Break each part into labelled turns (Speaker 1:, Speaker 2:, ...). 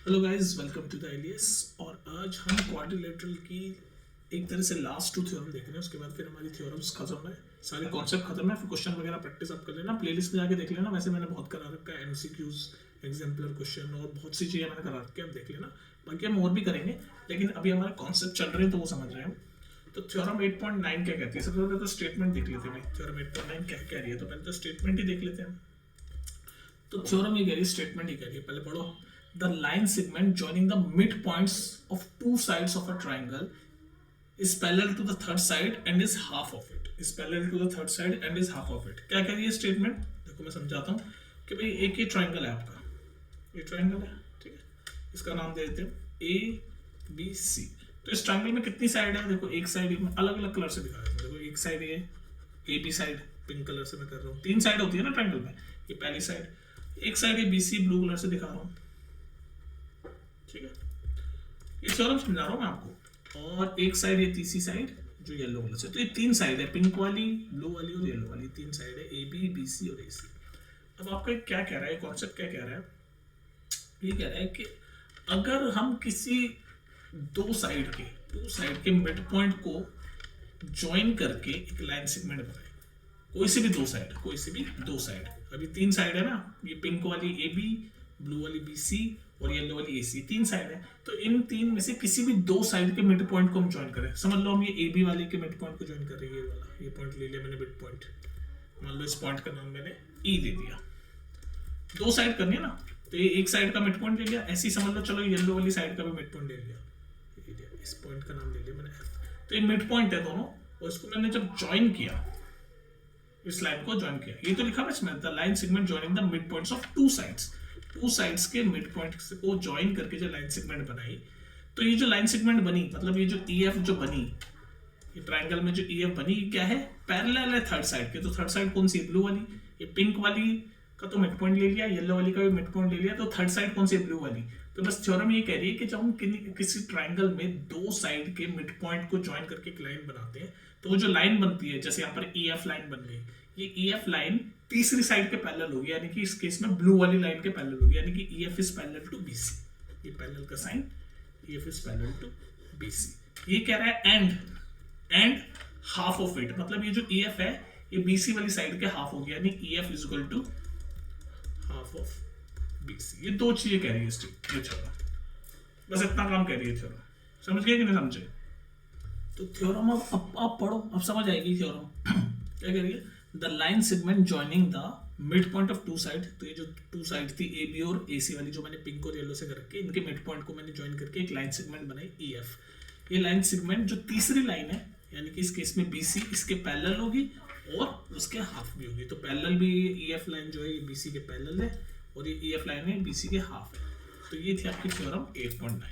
Speaker 1: Hello guys, welcome to the आइलियस। और आज हम क्वाड्रिलेटरल की एक तरह से लास्ट 2 थ्योरम देख रहे हैं। उसके बाद फिर हमारी थ्योरम्स खत्म है, सारे कॉन्सेप्ट खत्म है। फिर क्वेश्चन वगैरह प्रैक्टिस आप कर लेना, प्लेलिस्ट में जाके देख लेना। वैसे मैंने बहुत करा रखा है, एमसीक्यूज, एग्जाम्पलर क्वेश्चन और बहुत सी चीज़ें मैंने करा रखी है, आप देख लेना। बाकी हम और भी करेंगे, लेकिन अभी हमारे कॉन्सेप्ट चल रहे हैं तो वो समझ रहे हैं हम। तो थ्योरम 8.9 क्या कहती है? सबसे पहले तो स्टेटमेंट देख लेते हैं। थ्योरम 8.9 क्या कह रही है, तो पहले तो स्टेटमेंट ही देख लेते हैं। तो थ्योरम ये कह रही है, स्टेटमेंट ही कह रही है, पहले पढ़ो। The line segment joining the mid points of two sides of a triangle is parallel to the third side and is half of it. Is parallel to the third side and is half of it. क्या कह रही है statement? देखो मैं समझाता हूँ कि भाई एक ये ट्राइंगल है आपका, ये ट्राइंगल है, ठीक है। इसका नाम दे देते हैं ए बी सी। तो इस ट्राइंगल में कितनी साइड है? देखो एक साइड में अलग अलग कलर से दिखा देता हूँ। देखो एक साइड ये A B side, pink colour से मैं कर रहा हूँ। 3 साइड होती है ना ट्राइंगल में, ये पहली साइड, एक साइड ये बी सी ब्लू कलर से दिखा रहा हूँ, ठीक है। ये थ्योरम समझा रहा हूँ मैं आपको। और एक साइड ये तीसरी साइड जो येलो कलर से, तो ये 3 साइड है, पिंक वाली, ब्लू वाली और येलो वाली, 3 साइड है, ए बी बी सी और ए सी। अब आपका क्या कह रहा है, कॉन्सेप्ट क्या कह रहा है? ये कह रहा है कि अगर हम किसी टू साइड के मिड पॉइंट को ज्वाइन करके एक लाइन सेगमेंट बनाए, कोई से भी दो साइड, अभी 3 साइड है ना, ये पिंक वाली ए बी, ब्लू वाली बी सी और येलो वाली ए सी, 3 साइड है। तो इन 3 में से किसी भी 2 साइड के मिड पॉइंट को हम ज्वाइन करें। समझ लो हम ये ए बी वाले के मिड पॉइंट को ज्वाइन कर रहे हैं, ये वाला, ये पॉइंट ले लिया मैंने मिड पॉइंट, मान लो इस पॉइंट का नाम मैंने ई दे दिया। 2 साइड करनी है ना, तो ये एक साइड का मिड पॉइंट ले लिया, ऐसे ही समझ लो, चलो येलो वाली साइड का भी मिड पॉइंट ले लिया, इस पॉइंट का नाम ले लिया मैंने एफ। तो ये मिड पॉइंट है दोनों, और इसको मैंने जब ज्वाइन किया, इस लाइन को ज्वाइन किया, ये तो लिखा है इसमें, the line segment joining the mid points of two sides के मिड पॉइंट्स को ज्वाइन करके जो लाइन सेगमेंट बनाई, तो ये जो लाइन सेगमेंट बनी, मतलब ये जो ई एफ जो बनी, ये ट्राइंगल में जो ई एफ बनी, क्या है? पैरेलल है थर्ड साइड के। तो थर्ड साइड कौन सी है? ब्लू वाली। ये पिंक वाली का तो मिड पॉइंट ले लिया, येलो वाली का भी मिड पॉइंट ले लिया, तो थर्ड साइड कौन सी है? ब्लू वाली। तो बस थ्योरम ये कह रही है कि जब हम किसी ट्राइंगल में 2 साइड के मिड पॉइंट को ज्वाइन करके एक लाइन बनाते हैं, तो वो जो लाइन बनती है, जैसे यहाँ पर ई एफ लाइन बन गई, ये ई एफ लाइन तीसरी साइड के पैरेलल होगी, यानी कि इस केस में ब्लू वाली लाइन के पैरेलल होगी, यानी कि E F is parallel to B C. ये पैरेलल का sign, E F is parallel to B C. ये कह रहा है एंड हाफ ऑफ इट, मतलब ये जो ई एफ है ये बी सी वाली साइड के हाफ हो गया, यानी E F is equal to half of B C. ये 2 चीजें कह रही है थ्योरम, बस इतना काम कह रही है थ्योरम। समझ गए कि नहीं समझे? तो थ्योरम अब आप पढ़ो, अब समझ आएगी थ्योरम क्या कह रही है। The line segment joining the mid point of two side, तो ये जो 2 साइड थी ए बी और ए सी वाली, जो मैंने पिंक और येलो से कर रखी है, इनके मिड पॉइंट को मैंने ज्वाइन करके एक लाइन सेगमेंट बनाई ई एफ। ये लाइन सेगमेंट जो तीसरी लाइन है, यानी कि इस केस में बी सी इसके पैरेलल होगी और उसके हाफ भी होगी। तो पैरेलल भी ई एफ लाइन जो है ये बी सी के पैरेलल है, और ये ई एफ लाइन है बी सी के हाफ है। तो ये थी आपकी थ्योरम 8.9।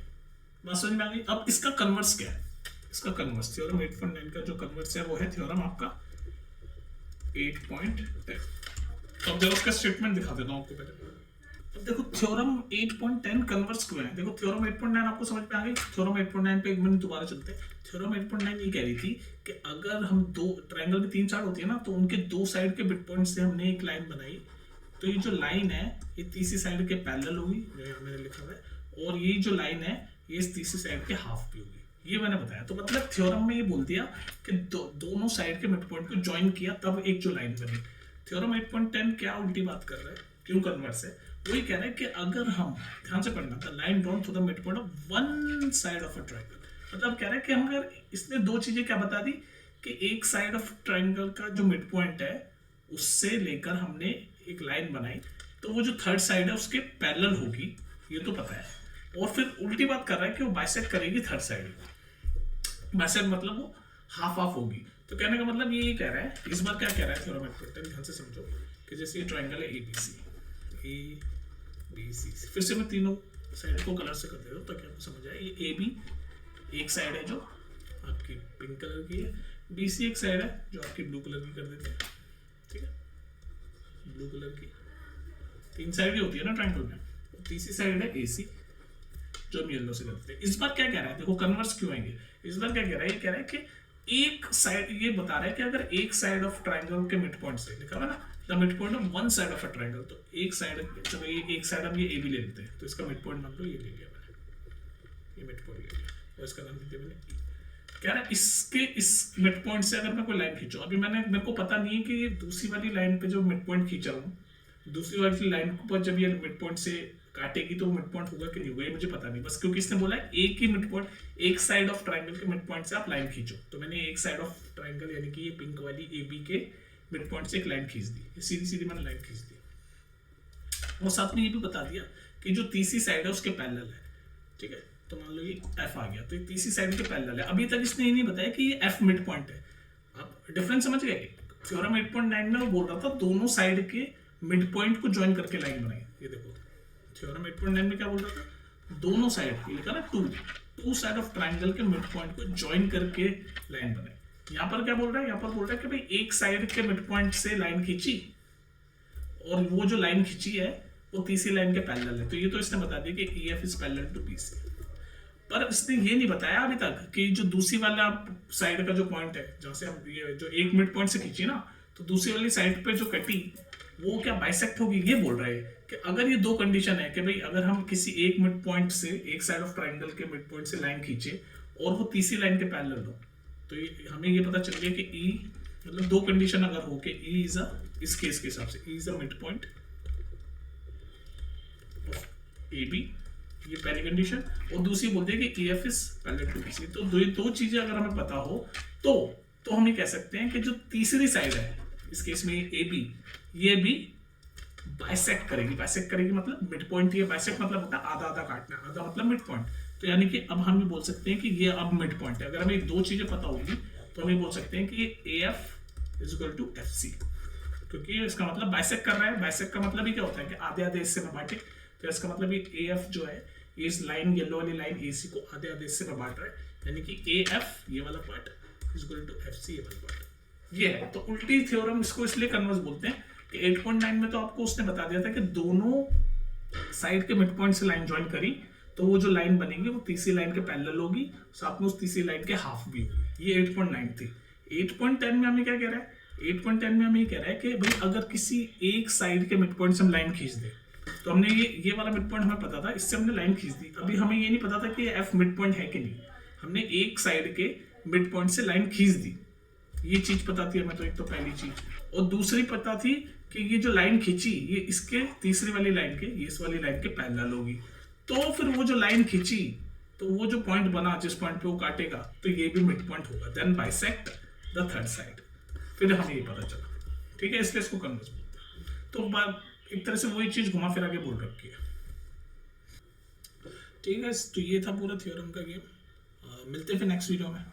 Speaker 1: बात समझ में आ गई? अब इसका कन्वर्स क्या है? इसका कन्वर्स थ्योरम 8.9 का जो कन्वर्स है वो है थ्योरम आपका 8.10। तो अब जब उसका स्टेटमेंट दिखा देता हूँ आपको पहले। अब देखो थ्योरम 8.10 कन्वर्स क्यों है? देखो थ्योरम 8.9 आपको समझ में आ गई। थ्योरम 8.9 पे एक मिनट दोबारा चलते हैं। थ्योरम 8.9 ये कह रही थी कि अगर हम 2 ट्रायंगल में 3 साइड होती है ना, तो उनके 2 साइड के मिड पॉइंट से हमने एक लाइन बनाई, तो ये जो लाइन है ये तीसरी साइड के पैरेलल होगी, जो यहाँ मैंने लिखा हुआ है, और ये जो लाइन है ये इस तीसरी साइड के हाफ भी होगी, ये मैंने बताया। तो मतलब थ्योरम में ये बोल दिया कि दोनों साइड के मिड पॉइंट को ज्वाइन किया तब एक जो लाइन बनी। थ्योरम 8.10 क्या उल्टी बात कर रहा है, क्यों कन्वर्स है? वही कह रहा है कि अगर हम ध्यान से पढ़ना, the line drawn through the mid point of one side of a triangle, मतलब कह रहा है कि हम अगर इसने 2 चीजें क्या बता दी कि एक साइड ऑफ ट्रायंगल का जो मिड पॉइंट है उससे लेकर हमने एक लाइन बनाई, तो वो जो थर्ड साइड है उसके पैरेलल होगी, ये तो पता है। और फिर उल्टी बात कर रहा है कि वो बाइसेक्ट करेगी थर्ड साइड, बाइसेक्ट मतलब वो हाफ हाफ होगी। तो कहने का मतलब ये कह रहा है, इस बार क्या कह रहा है थ्योरम 8.10, ध्यान से समझो कि जैसे ये ट्रायंगल है ए बी सी, फिर से मैं तीनों साइड को कलर से कर दे रहा हूँ ताकि आपको समझ आए। ये ए बी एक साइड है जो आपकी पिंक कलर की है, बी सी एक साइड है जो आपकी ब्लू कलर की कर देते हैं, ठीक है, ब्लू कलर की। 3 साइड ही होती है ना ट्रायंगल में, तीसरी साइड है ए सी जो हम येलो से करते हैं। इस बार क्या कह रहा है, देखो कन्वर्स क्यों आएंगे। इस बार क्या कह रहा है, ये कह रहा है कि एक साइड, ये बता रहा है कि अगर एक साइड ऑफ ट्रायंगल के मिड पॉइंट से, लिखा हुआ ना, the mid point of one side of a triangle, तो एक साइड, चलो ये एक साइड हम ये ए बी ले लेते हैं, तो इसका मिड पॉइंट मान लो ये ले लिया मैंने, ये मिड पॉइंट ले लिया और इसका नाम दे दिया मैंने। कह रहा है इसके इस मिड पॉइंट से अगर मैं कोई लाइन खींचूं, अभी मेरे को पता नहीं है कि दूसरी वाली लाइन पे जो मिड पॉइंट खींच रहा हूँ, दूसरी वाली लाइन पर जब ये मिड पॉइंट से काटेगी तो मिड पॉइंट होगा कि नहीं होगा ये मुझे पता नहीं, बस क्योंकि इसने बोला है एक ही मिड पॉइंट, एक साइड ऑफ ट्रायंगल के मिड पॉइंट से आप लाइन खींचो, तो मैंने एक साइड ऑफ ट्रायंगल यानी कि ये पिंक वाली ए बी के मिड पॉइंट से एक लाइन खींच दी, सीधी सीधी मैंने लाइन खींच दी, और साथ में ये भी बता दिया कि जो तीसरी साइड है उसके पैरेलल है, ठीक है। तो मान लो ये एफ आ गया, तो ये तीसरी साइड के पैरेलल है। अभी तक इसने ये नहीं बताया कि ये एफ मिड पॉइंट है। अब डिफरेंस समझ गए? थ्योरम 8.9 में वो बोल रहा था दोनों साइड के मिड पॉइंट को ज्वाइन करके लाइन बनाई। ये देखो थ्योरम 8.9 में क्या बोल रहा था, दोनों साइड, ये लिखा ना टू साइड ऑफ ट्राइंगल के मिड पॉइंट को ज्वाइन करके लाइन बनाई। यहाँ पर क्या बोल रहा है, यहाँ पर बोल रहा है कि भाई एक साइड के मिड पॉइंट से लाइन खींची और वो जो लाइन खींची है वो तीसरी लाइन के पैरेलल है, तो ये तो इसने बता दिया कि EF is parallel to BC। पर इसने ये नहीं बताया अभी तक कि जो दूसरी वाला साइड का जो पॉइंट है, जहाँ से हम ये जो एक मिड पॉइंट से खींची ना, तो दूसरी वाली साइड पे जो कटी वो क्या बाइसेक्ट होगी। ये बोल रहा है कि अगर ये दो कंडीशन है कि भाई अगर हम किसी एक मिड पॉइंट से, एक साइड ऑफ ट्राइंगल के मिड पॉइंट से लाइन खींचे और वो तीसरी लाइन के पैरेलल हो, तो ये हमें ये पता चल गया कि E मतलब दो कंडीशन अगर हो कि E इज अ, इस केस के हिसाब से E is a mid point of AB, ये पहली कंडीशन, और दूसरी बोलते हैं कि EF is parallel to BC। तो दो चीजें अगर हमें पता हो तो हम ये कह सकते हैं कि जो तीसरी साइड है, इस केस में AB, ये भी बाइसेक्ट करेगी मतलब मिड पॉइंट, ये बाइसेक्ट मतलब होता है आधा आधा काटना, आधा मतलब मिड पॉइंट। तो यानी कि अब हम ये बोल सकते हैं कि ये अब मिड पॉइंट है। अगर हमें दो चीजें पता होगी तो हम ये बोल सकते हैं कि ये AF is equal to FC, क्योंकि इसका मतलब बाइसेक्ट कर रहा है। बाइसेक्ट का मतलब ही क्या होता है कि आधे आधे हिस्से में बांटे, तो इसका मतलब ये AF जो है ये इस लाइन, येलो वाली लाइन AC को आधे आधे हिस्से में बांट रहा है, यानी कि AF ये वाला part is equal to FC ये वाला पार्ट। ये है तो उल्टी थ्योरम, इसको इसलिए कन्वर्स बोलते हैं कि 8.9 में तो आपको उसने बता दिया था कि दोनों साइड के मिड पॉइंट से लाइन ज्वाइन करी तो वो जो लाइन बनेगी वो तीसरी लाइन के पैरेलल होगी, साथ में उस तीसरी लाइन के हाफ भी होगी। ये 8.9 थी। 8.10 में हमें क्या कह रहा है, 8.10 में हमें ये कह रहा है कि भाई अगर किसी एक साइड के मिड पॉइंट से हम लाइन खींच दें, तो हमने ये वाला मिड पॉइंट हमें पता था, इससे हमने लाइन खींच दी। अभी हमें ये नहीं पता था कि F मिड पॉइंट है कि नहीं, हमने एक साइड के मिड पॉइंट से लाइन खींच दी। ये चीज पता थी हमें, तो एक तो पहली चीज, और दूसरी पता थी कि ये जो लाइन खींची ये इसके तीसरी वाली लाइन के, ये इस वाली लाइन के पैरेलल होगी। तो फिर वो जो लाइन खींची तो वो जो पॉइंट बना जिस पॉइंट पे वो काटेगा तो ये भी मिड पॉइंट होगा, then bisect the third side. फिर हमें ये पता चला, ठीक है, इसलिए इसको कन्वर्स बोलते हैं। तो एक तरह से वही चीज घुमा फिरा के बोल रखी है, ठीक है। तो ये था पूरा थ्योरम का गेम। मिलते हैं फिर नेक्स्ट वीडियो में।